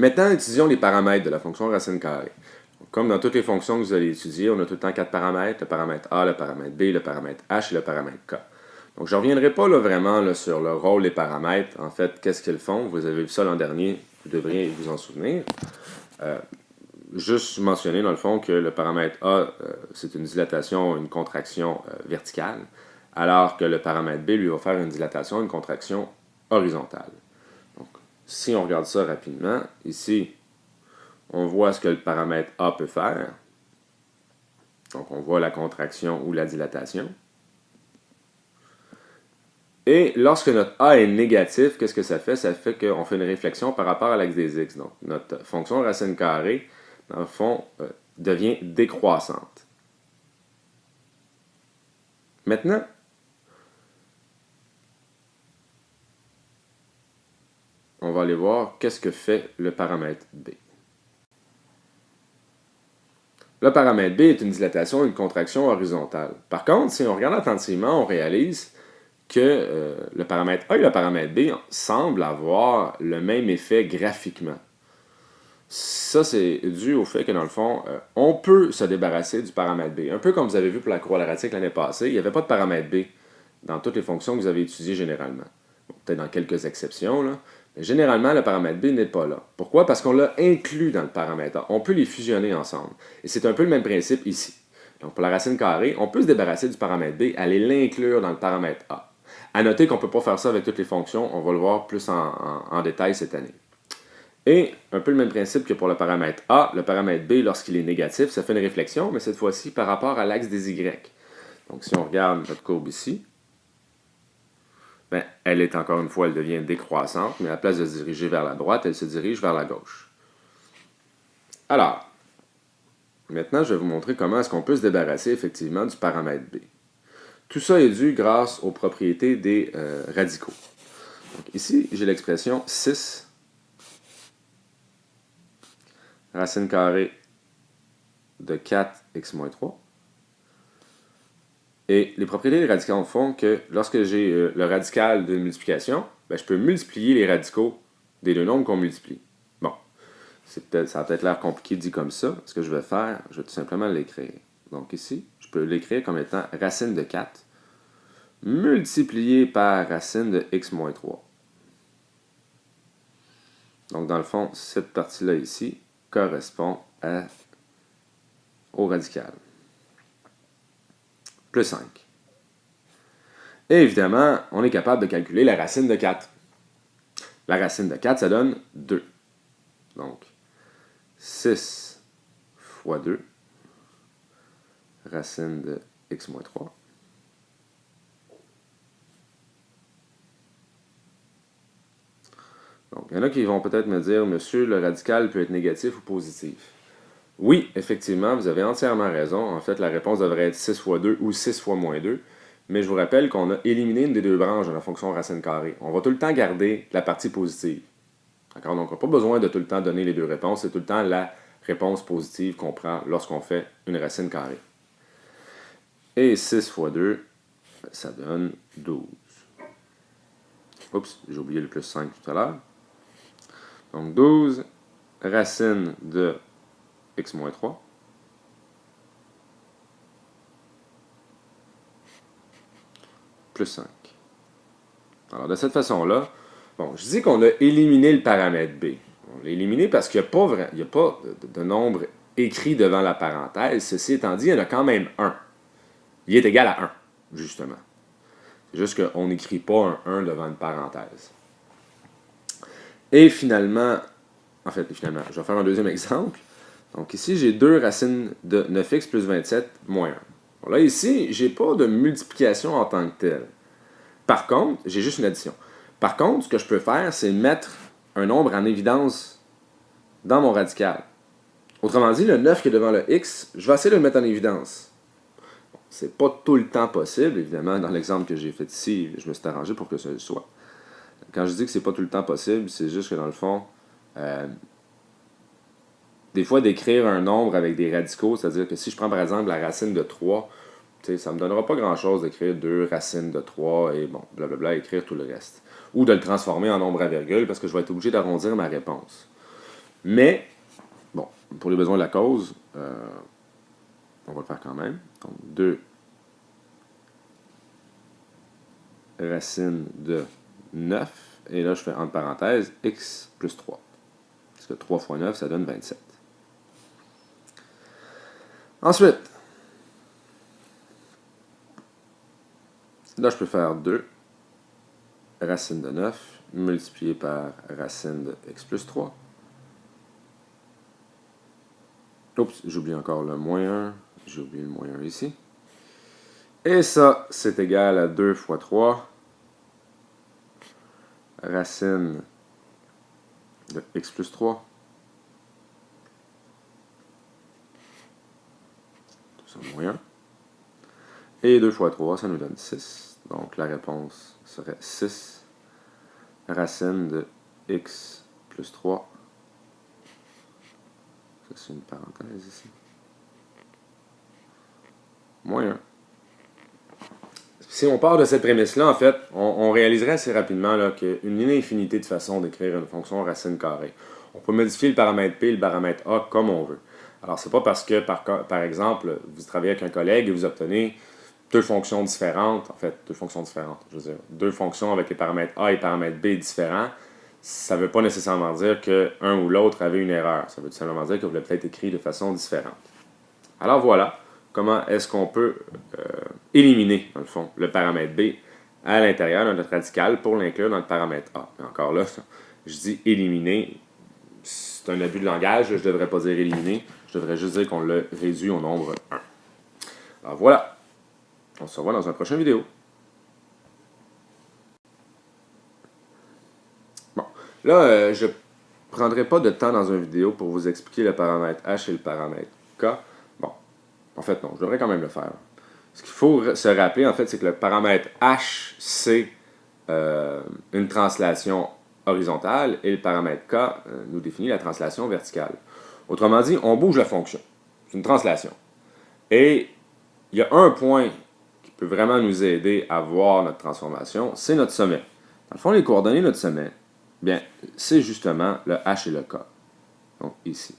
Maintenant, étudions les paramètres de la fonction racine carrée. Comme dans toutes les fonctions que vous allez étudier, on a tout le temps 4 paramètres, le paramètre A, le paramètre B, le paramètre H et le paramètre K. Donc, je ne reviendrai pas vraiment sur le rôle des paramètres. En fait, qu'est-ce qu'ils font? Vous avez vu ça l'an dernier, vous devriez vous en souvenir. Juste mentionner, dans le fond, que le paramètre A, c'est une dilatation, une contraction verticale, alors que le paramètre B, lui, va faire une dilatation, une contraction horizontale. Donc, si on regarde ça rapidement, ici, on voit ce que le paramètre A peut faire. Donc, on voit la contraction ou la dilatation. Et lorsque notre A est négatif, qu'est-ce que ça fait? Ça fait qu'on fait une réflexion par rapport à l'axe des X. Donc, notre fonction racine carrée, dans le fond, devient décroissante. Maintenant, on va aller voir qu'est-ce que fait le paramètre B. Le paramètre B est une dilatation, une contraction horizontale. Par contre, si on regarde attentivement, on réalise que le paramètre A et le paramètre B semblent avoir le même effet graphiquement. Ça, c'est dû au fait que, dans le fond, on peut se débarrasser du paramètre B. Un peu comme vous avez vu pour la quadratique l'année passée, il n'y avait pas de paramètre B dans toutes les fonctions que vous avez étudiées généralement. Bon, peut-être dans quelques exceptions, là. Mais généralement, le paramètre B n'est pas là. Pourquoi? Parce qu'on l'a inclus dans le paramètre A. On peut les fusionner ensemble. Et c'est un peu le même principe ici. Donc, pour la racine carrée, on peut se débarrasser du paramètre B, aller l'inclure dans le paramètre A. À noter qu'on ne peut pas faire ça avec toutes les fonctions. On va le voir plus en détail cette année. Et un peu le même principe que pour le paramètre A, le paramètre B, lorsqu'il est négatif, ça fait une réflexion, mais cette fois-ci par rapport à l'axe des Y. Donc, si on regarde notre courbe ici, ben, elle est encore une fois, elle devient décroissante, mais à la place de se diriger vers la droite, elle se dirige vers la gauche. Alors, maintenant, je vais vous montrer comment est-ce qu'on peut se débarrasser effectivement du paramètre B. Tout ça est dû grâce aux propriétés des radicaux. Donc, ici, j'ai l'expression 6 racine carrée de 4x moins 3. Et les propriétés des radicaux font que lorsque j'ai le radical d'une multiplication, ben, je peux multiplier les radicaux des deux nombres qu'on multiplie. Bon, ça a peut-être l'air compliqué dit comme ça. Ce que je vais faire, je vais tout simplement l'écrire. Donc ici, je peux l'écrire comme étant racine de 4 multiplié par racine de x moins 3. Donc dans le fond, cette partie-là ici correspond au radical. Plus 5. Et évidemment, on est capable de calculer la racine de 4. La racine de 4, ça donne 2. Donc, 6 fois 2, racine de x moins 3. Donc, il y en a qui vont peut-être me dire, monsieur, le radical peut être négatif ou positif. Oui, effectivement, vous avez entièrement raison. En fait, la réponse devrait être 6 fois 2 ou 6 fois moins 2. Mais je vous rappelle qu'on a éliminé une des deux branches de la fonction racine carrée. On va tout le temps garder la partie positive. D'accord? Donc, on n'a pas besoin de tout le temps donner les deux réponses. C'est tout le temps la réponse positive qu'on prend lorsqu'on fait une racine carrée. Et 6 fois 2, ça donne 12. Oups, j'ai oublié le plus 5 tout à l'heure. Donc, 12 racine de x moins 3. Plus 5. Alors, de cette façon-là, bon, je dis qu'on a éliminé le paramètre B. On l'a éliminé parce qu'il n'y a pas de nombre écrit devant la parenthèse. Ceci étant dit, il y en a quand même 1. Il est égal à 1, justement. C'est juste qu'on n'écrit pas un 1 devant une parenthèse. Et finalement, je vais faire un deuxième exemple. Donc ici, j'ai 2 racines de 9x plus 27 moins 1. Bon, là, ici, je n'ai pas de multiplication en tant que telle. Par contre, j'ai juste une addition. Par contre, ce que je peux faire, c'est mettre un nombre en évidence dans mon radical. Autrement dit, le 9 qui est devant le x, je vais essayer de le mettre en évidence. Bon, c'est pas tout le temps possible, évidemment, dans l'exemple que j'ai fait ici, je me suis arrangé pour que ce soit. Quand je dis que c'est pas tout le temps possible, c'est juste que dans le fond, des fois, d'écrire un nombre avec des radicaux, c'est-à-dire que si je prends par exemple la racine de 3, ça ne me donnera pas grand-chose d'écrire 2 racines de 3 et bon, blablabla, écrire tout le reste. Ou de le transformer en nombre à virgule parce que je vais être obligé d'arrondir ma réponse. Mais, bon, pour les besoins de la cause, on va le faire quand même. Donc, 2 racine de 9. Et là, je fais entre parenthèses x plus 3. Parce que 3 fois 9, ça donne 27. Ensuite, là, je peux faire 2 racine de 9 multiplié par racine de x plus 3. Oups, j'oublie encore le moins 1. J'ai oublié le moins 1 ici. Et ça, c'est égal à 2 fois 3 racine de x plus 3. Tout ça moins 1. Et 2 fois 3, ça nous donne 6. Donc la réponse serait 6 racine de x plus 3. Ça, c'est une parenthèse ici. Moins 1. Si on part de cette prémisse-là, en fait, on réaliserait assez rapidement qu'il y a une infinité de façons d'écrire une fonction racine carrée. On peut modifier le paramètre P et le paramètre A comme on veut. Alors, c'est pas parce que, par exemple, vous travaillez avec un collègue et vous obtenez deux fonctions différentes, je veux dire, deux fonctions avec les paramètres A et paramètres B différents, ça ne veut pas nécessairement dire qu'un ou l'autre avait une erreur. Ça veut tout simplement dire que vous l'avez peut-être écrit de façon différente. Alors voilà comment est-ce qu'on peut éliminer, dans le fond, le paramètre B à l'intérieur de notre radical pour l'inclure dans le paramètre A. Et encore là, je dis éliminer, c'est un abus de langage, je ne devrais pas dire éliminer, je devrais juste dire qu'on le réduit au nombre 1. Alors voilà, on se revoit dans une prochaine vidéo. Bon, là, je ne prendrai pas de temps dans une vidéo pour vous expliquer le paramètre H et le paramètre K. Bon, en fait non, je devrais quand même le faire. Ce qu'il faut se rappeler, en fait, c'est que le paramètre H, c'est une translation horizontale et le paramètre K nous définit la translation verticale. Autrement dit, on bouge la fonction. C'est une translation. Et il y a un point qui peut vraiment nous aider à voir notre transformation, c'est notre sommet. Dans le fond, les coordonnées de notre sommet, bien, c'est justement le H et le K. Donc, ici.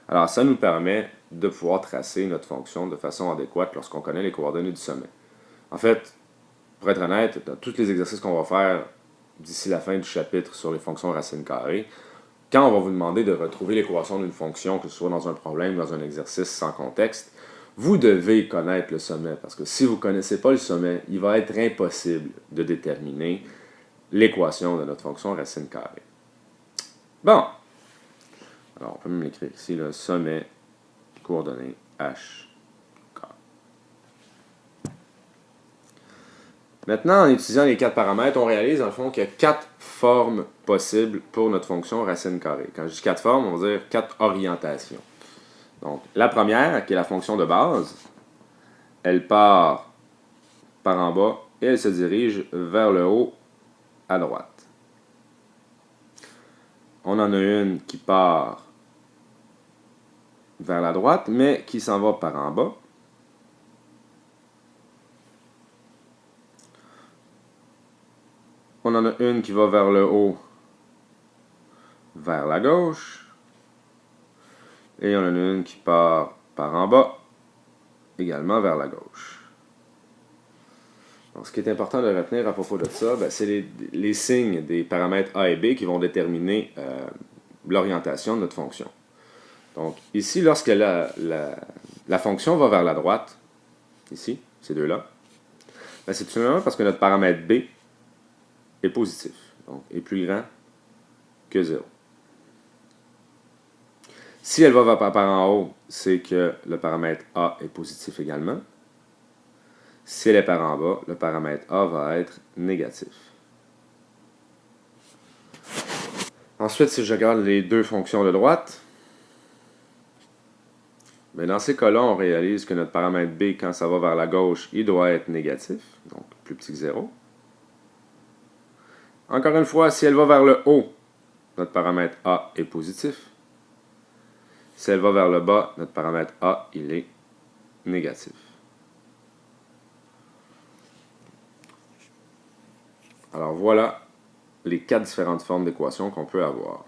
Alors, ça nous permet de pouvoir tracer notre fonction de façon adéquate lorsqu'on connaît les coordonnées du sommet. En fait, pour être honnête, dans tous les exercices qu'on va faire d'ici la fin du chapitre sur les fonctions racines carrées, quand on va vous demander de retrouver l'équation d'une fonction, que ce soit dans un problème ou dans un exercice sans contexte, vous devez connaître le sommet, parce que si vous ne connaissez pas le sommet, il va être impossible de déterminer l'équation de notre fonction racine carrée. Bon, alors on peut même l'écrire ici, le sommet coordonnées H, K. Maintenant, en étudiant les 4 paramètres, on réalise dans le fond qu'il y a 4 formes possibles pour notre fonction racine carrée. Quand je dis 4 formes, on va dire 4 orientations. Donc, la première, qui est la fonction de base, elle part par en bas et elle se dirige vers le haut à droite. On en a une qui part vers la droite, mais qui s'en va par en bas. On en a une qui va vers le haut, vers la gauche. Et on en a une qui part par en bas, également vers la gauche. Donc, ce qui est important de retenir à propos de ça, c'est les signes des paramètres A et B qui vont déterminer l'orientation de notre fonction. Donc, ici, lorsque la fonction va vers la droite, ici, ces deux-là, c'est tout simplement parce que notre paramètre B est positif, donc est plus grand que 0. Si elle va par en haut, c'est que le paramètre A est positif également. Si elle est par en bas, le paramètre A va être négatif. Ensuite, si je regarde les deux fonctions de droite, dans ces cas-là, on réalise que notre paramètre B, quand ça va vers la gauche, il doit être négatif, donc plus petit que 0. Encore une fois, si elle va vers le haut, notre paramètre A est positif. Si elle va vers le bas, notre paramètre A, il est négatif. Alors voilà les 4 différentes formes d'équations qu'on peut avoir.